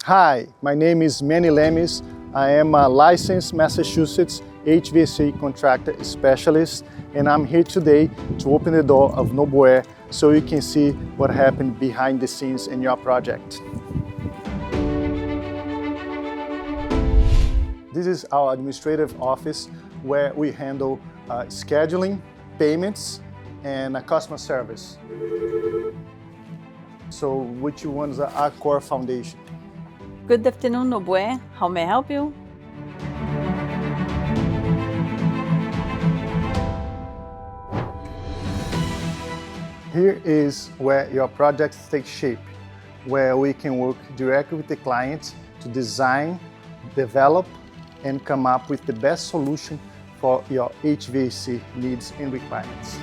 Hi, my name is Manny Lemes. I am a licensed Massachusetts HVAC contractor specialist, and I'm here today to open the door of Noboair so you can see what happened behind the scenes in your project. This is our administrative office where we handle scheduling, payments, and customer service. So which ones are our core foundation? Good afternoon, Noboair. How may I help you? Here is where your projects take shape, where we can work directly with the client to design, develop, and come up with the best solution for your HVAC needs and requirements.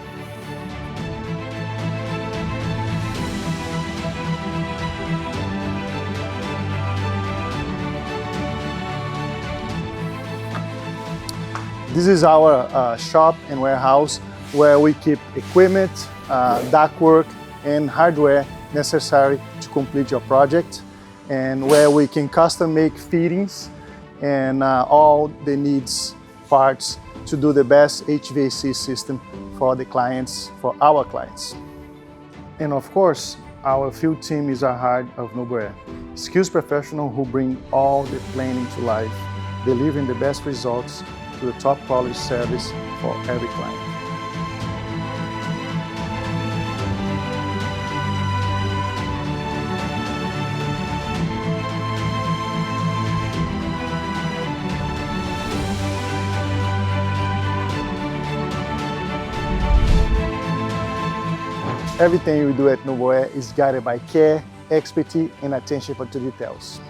This is our shop and warehouse where we keep equipment, ductwork, and hardware necessary to complete your project, and where we can custom make fittings and all the needs parts to do the best HVAC system for the clients, for our clients. And of course, our field team is our heart of Noboair. Skills professionals who bring all the planning to life, delivering the best results to the top quality service for every client. Everything we do at Noboair is guided by care, expertise, and attention to details.